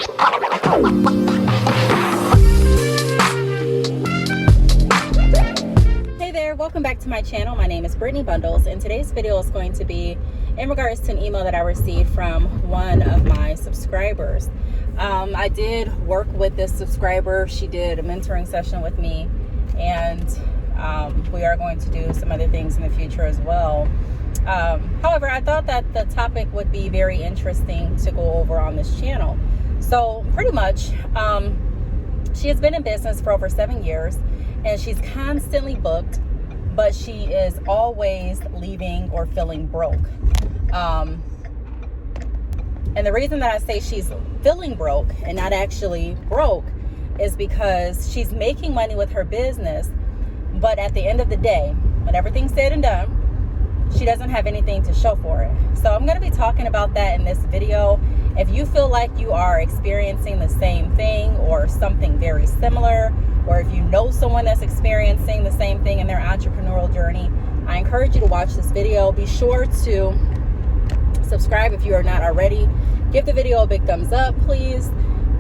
Hey there, welcome back to my channel. My name is Brittney Bundles, and today's video is going to be in regards to an email that I received from one of my subscribers. I did work with this subscriber. She did a mentoring session with me, and we are going to do some other things in the future as well. However, I thought that the topic would be very interesting to go over on this channel. So pretty much, she has been in business for over 7 years, and she's constantly booked, but she is always leaving or feeling broke. And the reason that I say she's feeling broke and not actually broke is because she's making money with her business, but at the end of the day, when everything's said and done, she doesn't have anything to show for it. So I'm going to be talking about that in this video. If you feel like you are experiencing the same thing or something very similar, or if you know someone that's experiencing the same thing in their entrepreneurial journey, I encourage you to watch this video. Be sure to subscribe if you are not already. Give the video a big thumbs up, please.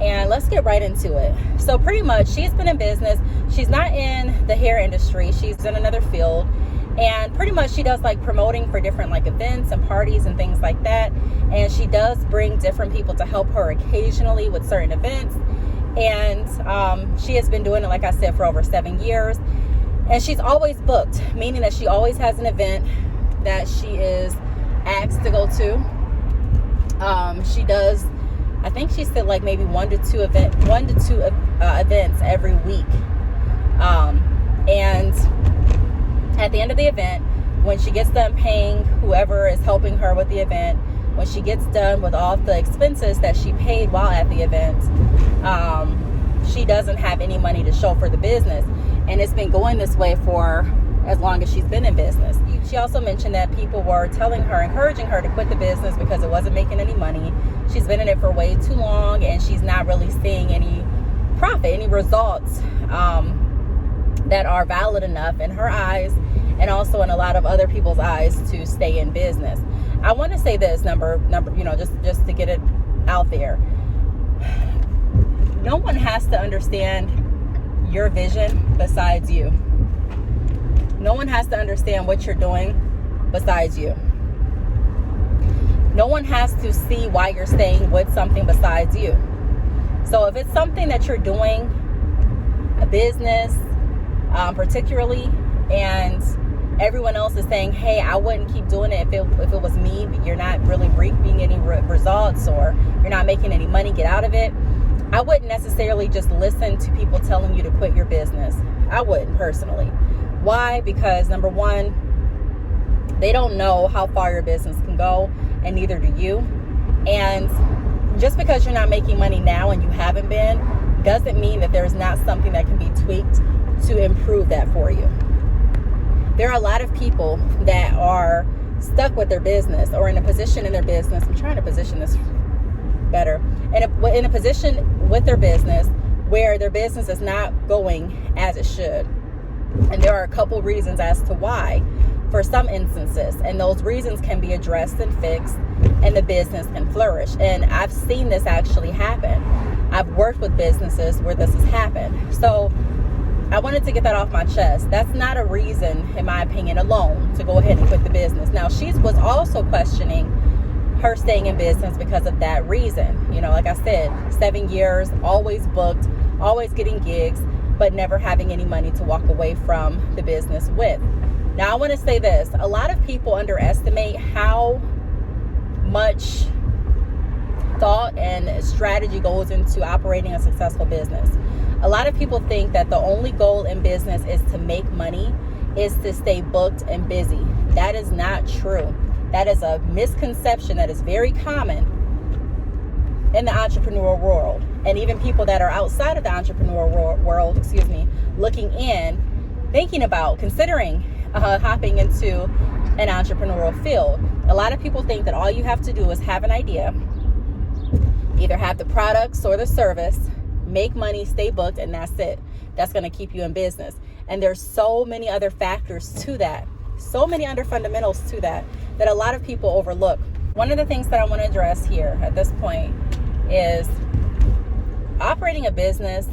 And let's get right into it. So pretty much, she's been in business. She's not in the hair industry. She's in another field. And pretty much she does like promoting for different like events and parties and things like that. And she does bring different people to help her occasionally with certain events. And she has been doing it, like I said, for over 7 years. And she's always booked, meaning that she always has an event that she is asked to go to. She does, I think she said like maybe one to two events every week. And at the end of the event, when she gets done paying whoever is helping her with the event, when she gets done with all the expenses that she paid while at the event, she doesn't have any money to show for the business. And it's been going this way for as long as she's been in business. She also mentioned that people were telling her, encouraging her to quit the business because it wasn't making any money. She's been in it for way too long, and she's not really seeing any profit, any results that are valid enough in her eyes and also in a lot of other people's eyes to stay in business. I want to say this number, just to get it out there. No one has to understand your vision besides you. No one has to understand what you're doing besides you. No one has to see why you're staying with something besides you. So if it's something that you're doing, a business, particularly, and everyone else is saying, hey, I wouldn't keep doing it if it was me, but you're not really reaping any results, or you're not making any money, get out of it. I wouldn't necessarily just listen to people telling you to quit your business. I wouldn't personally. Why? Because number one, they don't know how far your business can go, and neither do you. And just because you're not making money now and you haven't been, doesn't mean that there's not something that can be tweaked to improve that for you. There are a lot of people that are stuck with their business or in a position in their business. I'm trying to position this better. In a position with their business where their business is not going as it should. And there are a couple reasons as to why for some instances. And those reasons can be addressed and fixed, and the business can flourish. And I've seen this actually happen. I've worked with businesses where this has happened. So I wanted to get that off my chest. That's not a reason, in my opinion, alone to go ahead and quit the business. Now, she was also questioning her staying in business because of that reason. Like I said, 7 years, always booked, always getting gigs, but never having any money to walk away from the business with. Now, I want to say this. A lot of people underestimate how much thought and strategy goes into operating a successful business. A lot of people think that the only goal in business is to make money, is to stay booked and busy. That is not true. That is a misconception that is very common in the entrepreneurial world. And even people that are outside of the entrepreneurial world, looking in, thinking about, considering hopping into an entrepreneurial field. A lot of people think that all you have to do is have an idea, either have the products or the service, make money, stay booked, and that's it. That's going to keep you in business. And there's so many other factors to that, so many other fundamentals to that a lot of people overlook. One of the things that I want to address here at this point is operating a business,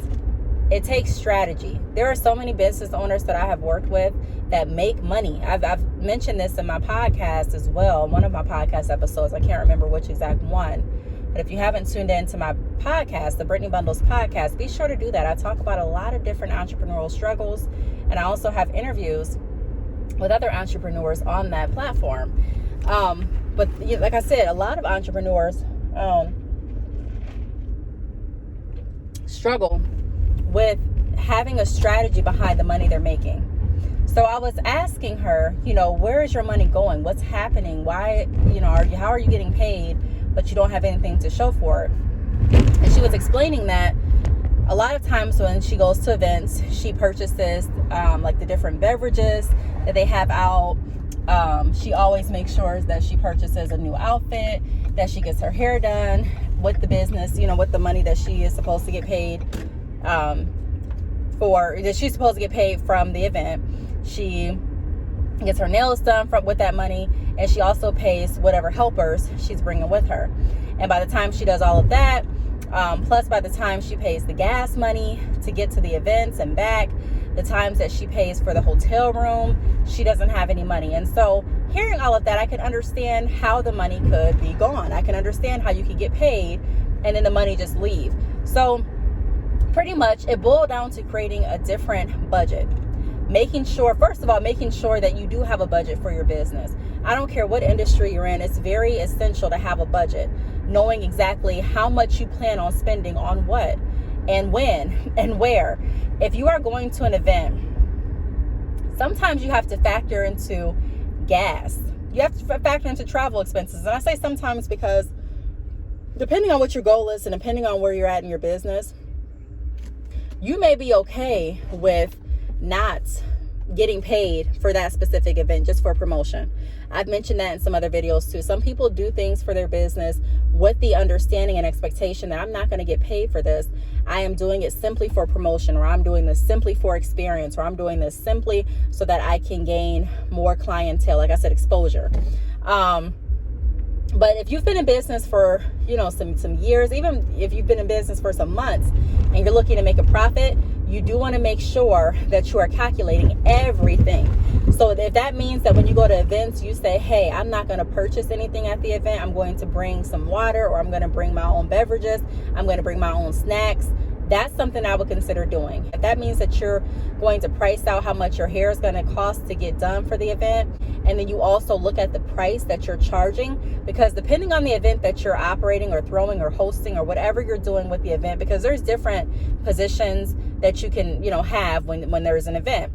it takes strategy. There are so many business owners that I have worked with that make money. I've mentioned this in my podcast as well, one of my podcast episodes. I can't remember which exact one. But if you haven't tuned into my podcast, the Brittney Bundles podcast, be sure to do that. I talk about a lot of different entrepreneurial struggles, and I also have interviews with other entrepreneurs on that platform. But like I said, a lot of entrepreneurs struggle with having a strategy behind the money they're making. So I was asking her, where is your money going? What's happening? Why, how are you getting paid, but you don't have anything to show for it? And she was explaining that a lot of times when she goes to events, she purchases like the different beverages that they have out. She always makes sure that she purchases a new outfit, that she gets her hair done with the business, with the money that she is supposed to get paid that she's supposed to get paid from the event. She gets her nails done with that money, and she also pays whatever helpers she's bringing with her. And by the time she does all of that, plus by the time she pays the gas money to get to the events and back, the times that she pays for the hotel room, she doesn't have any money. And so hearing all of that, I can understand how the money could be gone. I can understand how you could get paid and then the money just leave. So pretty much it boiled down to creating a different budget. First of all, making sure that you do have a budget for your business. I don't care what industry you're in, it's very essential to have a budget. Knowing exactly how much you plan on spending on what and when and where. If you are going to an event, sometimes you have to factor into gas. You have to factor into travel expenses. And I say sometimes because depending on what your goal is and depending on where you're at in your business, you may be okay with not getting paid for that specific event just for promotion. I've mentioned that in some other videos too. Some people do things for their business with the understanding and expectation that I'm not going to get paid for this. I am doing it simply for promotion, or I'm doing this simply for experience, or I'm doing this simply so that I can gain more clientele, like I said, exposure. But if you've been in business for, some years, even if you've been in business for some months and you're looking to make a profit, you do want to make sure that you are calculating everything. So if that means that when you go to events, you say, hey, I'm not going to purchase anything at the event. I'm going to bring some water, or I'm going to bring my own beverages. I'm going to bring my own snacks. That's something I would consider doing. If that means that you're going to price out how much your hair is going to cost to get done for the event, and then you also look at the price that you're charging, because depending on the event that you're operating or throwing or hosting or whatever you're doing with the event, because there's different positions that you can, have when there is an event.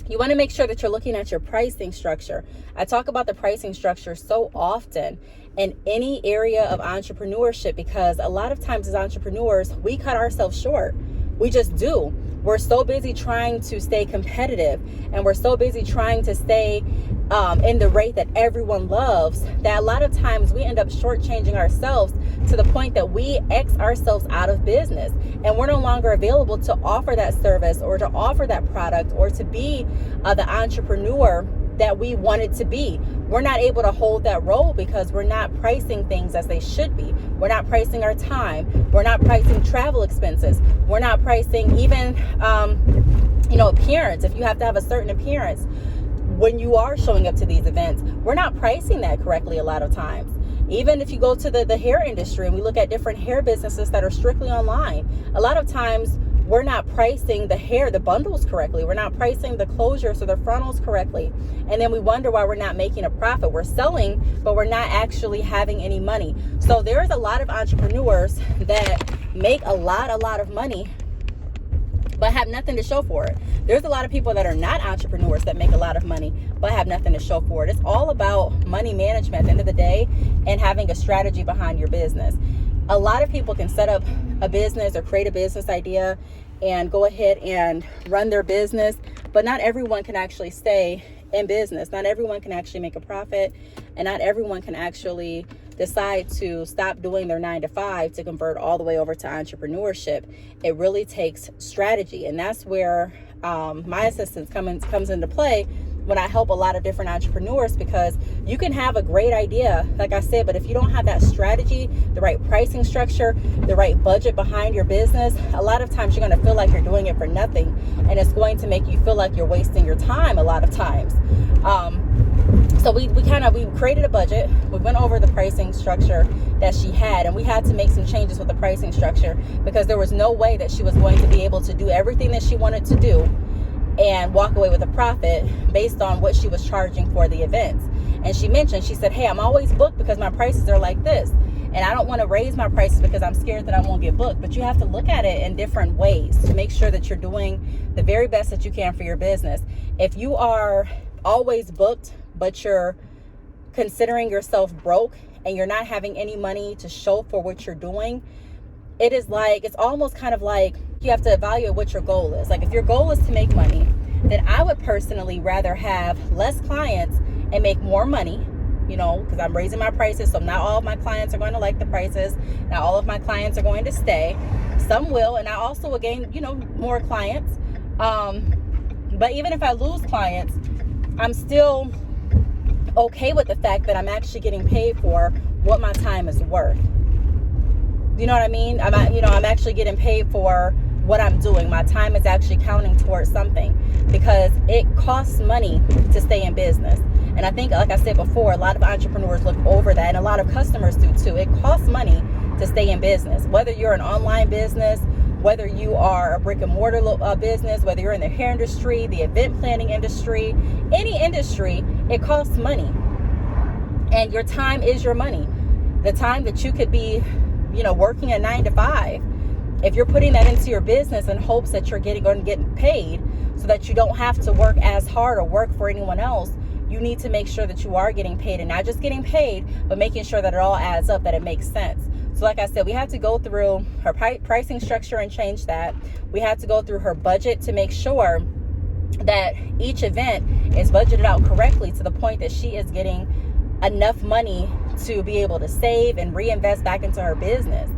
You want to make sure that you're looking at your pricing structure. I talk about the pricing structure so often in any area of entrepreneurship, because a lot of times as entrepreneurs, we cut ourselves short. We just do. We're so busy trying to stay competitive, and we're so busy trying to stay in the rate that everyone loves, that a lot of times we end up shortchanging ourselves to the point that we X ourselves out of business, and we're no longer available to offer that service or to offer that product or to be the entrepreneur that we wanted to be. We're not able to hold that role because we're not pricing things as they should be. We're not pricing our time. We're not pricing travel expenses. We're not pricing even, appearance. If you have to have a certain appearance when you are showing up to these events, we're not pricing that correctly a lot of times. Even if you go to the hair industry and we look at different hair businesses that are strictly online, a lot of times we're not pricing the bundles correctly. We're not pricing the closures or the frontals correctly. And then we wonder why we're not making a profit. We're selling, but we're not actually having any money. So there's a lot of entrepreneurs that make a lot of money, but have nothing to show for it. There's a lot of people that are not entrepreneurs that make a lot of money, but have nothing to show for it. It's all about money management at the end of the day and having a strategy behind your business. A lot of people can set up a business or create a business idea and go ahead and run their business, but not everyone can actually stay in business. Not everyone can actually make a profit, and not everyone can actually decide to stop doing their 9-to-5 to convert all the way over to entrepreneurship. It really takes strategy, and that's where my assistance comes into play, when I help a lot of different entrepreneurs, because you can have a great idea, like I said, but if you don't have that strategy, the right pricing structure, the right budget behind your business, a lot of times you're going to feel like you're doing it for nothing, and it's going to make you feel like you're wasting your time a lot of times. So we created a budget. We went over the pricing structure that she had, and we had to make some changes with the pricing structure because there was no way that she was going to be able to do everything that she wanted to do and walk away with a profit based on what she was charging for the events. And she mentioned, she said, hey, I'm always booked because my prices are like this, and I don't want to raise my prices because I'm scared that I won't get booked. But you have to look at it in different ways to make sure that you're doing the very best that you can for your business. If you are always booked, but you're considering yourself broke and you're not having any money to show for what you're doing, it's almost kind of like you have to evaluate what your goal is. Like if your goal is to make money, then I would personally rather have less clients and make more money, because I'm raising my prices. So not all of my clients are going to like the prices. Not all of my clients are going to stay. Some will, and I also will gain, more clients. But even if I lose clients, I'm still okay with the fact that I'm actually getting paid for what my time is worth. You know what I mean? I'm actually getting paid for what I'm doing. My time is actually counting towards something, because it costs money to stay in business. And I think, like I said before, a lot of entrepreneurs look over that, and a lot of customers do too. It costs money to stay in business, whether you're an online business, whether you are a brick and mortar business, whether you're in the hair industry, the event planning industry, any industry, it costs money. And your time is your money. The time that you could be, working a 9 to 5, if you're putting that into your business in hopes that you're going to get paid so that you don't have to work as hard or work for anyone else, you need to make sure that you are getting paid, and not just getting paid, but making sure that it all adds up, that it makes sense. So like I said, we had to go through her pricing structure and change that. We had to go through her budget to make sure that each event is budgeted out correctly to the point that she is getting enough money to be able to save and reinvest back into her business.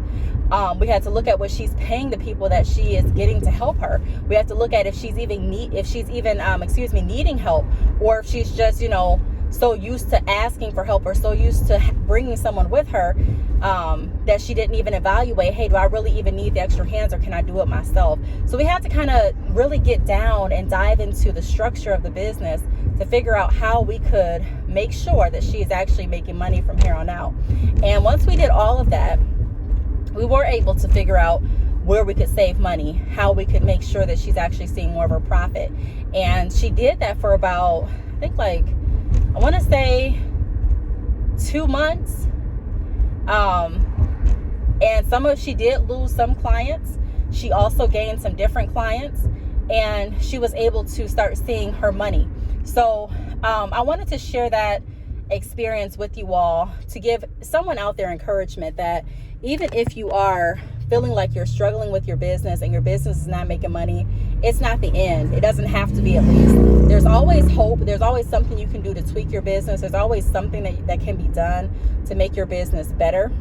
We had to look at what she's paying the people that she is getting to help her. We have to look at if she's even needing help, or if she's just, so used to asking for help, or so used to bringing someone with her that she didn't even evaluate, hey, do I really even need the extra hands, or can I do it myself? So we had to kind of really get down and dive into the structure of the business to figure out how we could make sure that she is actually making money from here on out. And once we did all of that, we were able to figure out where we could save money, how we could make sure that she's actually seeing more of her profit. And she did that for about, I want to say 2 months. And she did lose some clients. She also gained some different clients, and she was able to start seeing her money. So I wanted to share that experience with you all to give someone out there encouragement that even if you are feeling like you're struggling with your business and your business is not making money, it's not the end. It doesn't have to be, at least. There's always hope. There's always something you can do to tweak your business. There's always something that can be done to make your business better.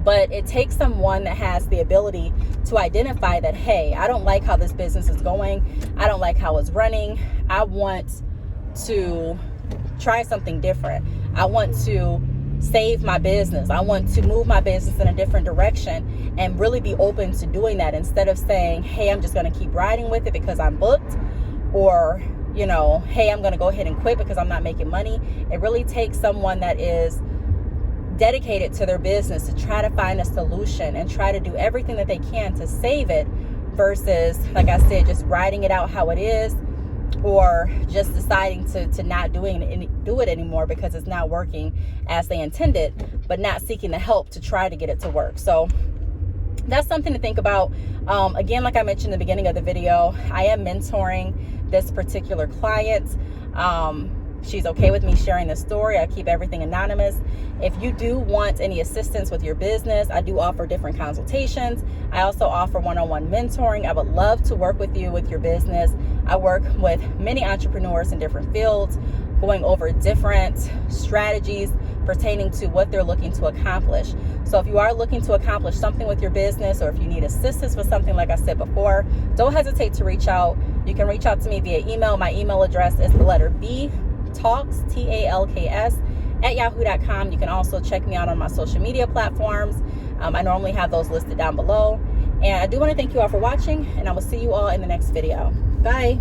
But it takes someone that has the ability to identify that, hey, I don't like how this business is going. I don't like how it's running. I want to try something different. I want to save my business. I want to move my business in a different direction, and really be open to doing that, instead of saying, hey, I'm just going to keep riding with it because I'm booked, or, hey, I'm going to go ahead and quit because I'm not making money. It really takes someone that is dedicated to their business to try to find a solution and try to do everything that they can to save it, versus, like I said, just riding it out how it is, or just deciding to not do it anymore because it's not working as they intended, but not seeking the help to try to get it to work. So that's something to think about. Again, like I mentioned in the beginning of the video, I am mentoring this particular client. She's okay with me sharing the story. I keep everything anonymous. If you do want any assistance with your business, I do offer different consultations. I also offer one-on-one mentoring. I would love to work with you with your business. I work with many entrepreneurs in different fields, going over different strategies pertaining to what they're looking to accomplish. So if you are looking to accomplish something with your business, or if you need assistance with something, like I said before, don't hesitate to reach out. You can reach out to me via email. My email address is the letter B, Talks, Talks, at yahoo.com. You can also check me out on my social media platforms. I normally have those listed down below. And I do want to thank you all for watching, and I will see you all in the next video. Bye.